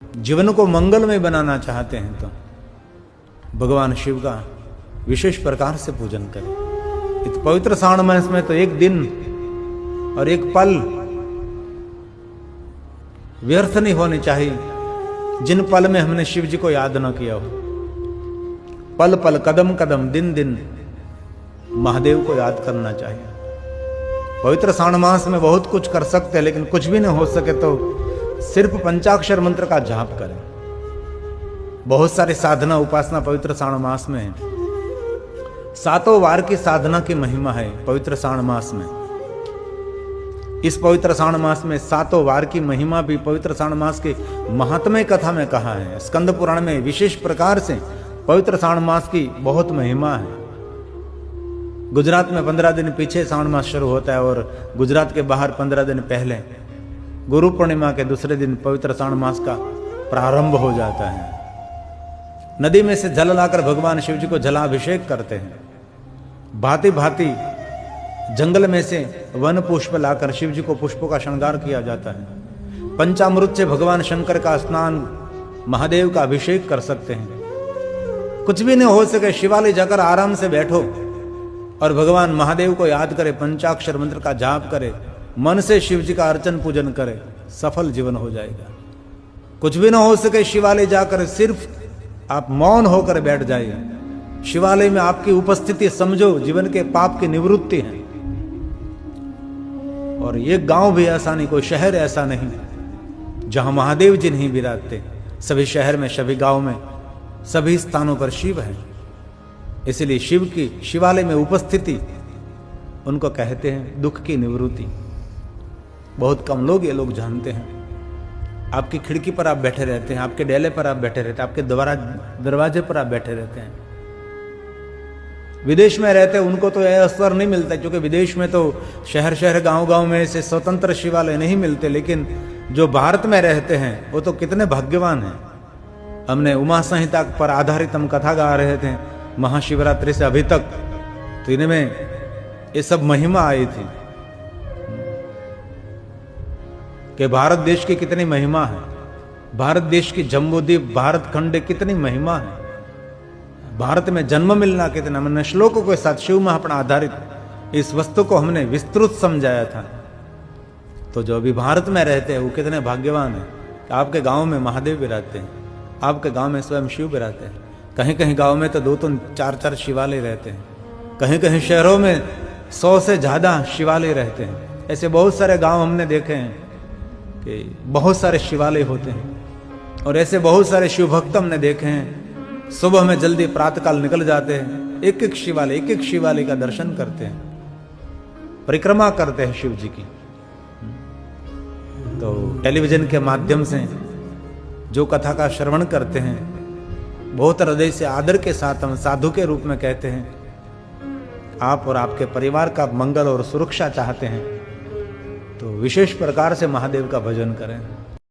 जीवन को मंगलमय बनाना चाहते हैं तो भगवान शिव का विशेष प्रकार से पूजन करें। इस पवित्र श्रावण मास में तो एक दिन और एक पल व्यर्थ नहीं होने चाहिए जिन पल में हमने शिव जी को याद न किया हो। पल पल कदम कदम दिन दिन महादेव को याद करना चाहिए। पवित्र श्रावण मास में बहुत कुछ कर सकते हैं, लेकिन कुछ भी नहीं हो सके तो सिर्फ पंचाक्षर मंत्र का जाप करें। बहुत सारी साधना उपासना पवित्र श्रावण मास में है। 7 वार की साधना की महिमा है पवित्र श्रावण मास में। इस पवित्र श्रावण मास में 7 वार की महिमा भी पवित्र श्रावण मास की महात्म्य कथा में कहा है। स्कंद पुराण में विशेष प्रकार से पवित्र श्रावण मास की बहुत महिमा है। गुजरात में 15 दिन पीछे श्रावण मास शुरू होता है और गुजरात के बाहर 15 दिन पहले गुरु पूर्णिमा के दूसरे दिन पवित्र श्रावण मास का प्रारंभ हो जाता है। नदी में से जल लाकर भगवान शिव जी को जलाभिषेक करते हैं। भांति भांति जंगल में से वन पुष्प लाकर शिव जी को पुष्पों का श्रृंगार किया जाता है। पंचामृत से भगवान शंकर का स्नान, महादेव का अभिषेक कर सकते हैं। कुछ भी नहीं हो सके शिवालय जाकर आराम से बैठो और भगवान महादेव को याद करे, पंचाक्षर मंत्र का जाप करे, मन से शिव जी का अर्चन पूजन करे, सफल जीवन हो जाएगा। कुछ भी ना हो सके शिवालय जाकर सिर्फ आप मौन होकर बैठ जाइए। शिवालय में आपकी उपस्थिति समझो जीवन के पाप की निवृत्ति है। और ये गांव भी ऐसा नहीं, कोई शहर ऐसा नहीं जहां महादेव जी नहीं विराजते। सभी शहर में, सभी गांव में, सभी स्थानों पर शिव है। इसलिए शिव की शिवालय में उपस्थिति उनको कहते हैं दुख की निवृत्ति। बहुत कम लोग ये लोग जानते हैं। आपकी खिड़की पर आप बैठे रहते हैं, आपके डेले पर आप बैठे रहते हैं, आपके दरवाजे पर आप बैठे रहते हैं। विदेश में रहते हैं उनको तो यह अवसर नहीं मिलता, क्योंकि विदेश में तो शहर शहर गांव गांव में से स्वतंत्र शिवालय नहीं मिलते। लेकिन जो भारत में रहते हैं वो तो कितने भाग्यवान हैं। हमने उमा संहिता पर आधारित हम कथा गा रहे थे महाशिवरात्रि से अभी तक, तो इनमें ये सब महिमा आई थी कि भारत देश की कितनी महिमा है। भारत देश की जम्बूद्वीप, भारत खंड कितनी महिमा है। भारत में जन्म मिलना कितना। हमने श्लोकों के साथ शिव महा पर आधारित इस वस्तु को हमने विस्तृत समझाया था। तो जो अभी भारत में रहते हैं वो कितने भाग्यवान हैं कि आपके गांव में महादेव विराजते हैं, आपके गांव में स्वयं शिव विराजते हैं। कहीं कहीं गांव में तो 2-2, 4-4 शिवालय रहते हैं। कहीं कहीं शहरों में 100 से ज्यादा शिवालय रहते हैं। ऐसे बहुत सारे गांव हमने देखे हैं कि बहुत सारे शिवालय होते हैं। और ऐसे बहुत सारे शिव भक्त हमने देखे हैं, सुबह में जल्दी प्रातःकाल निकल जाते हैं, एक एक शिवालय का दर्शन करते हैं, परिक्रमा करते हैं शिव जी की। तो टेलीविजन के माध्यम से जो कथा का श्रवण करते हैं, बहुत हृदय से आदर के साथ हम साधु के रूप में कहते हैं, आप और आपके परिवार का मंगल और सुरक्षा चाहते हैं तो विशेष प्रकार से महादेव का भजन करें।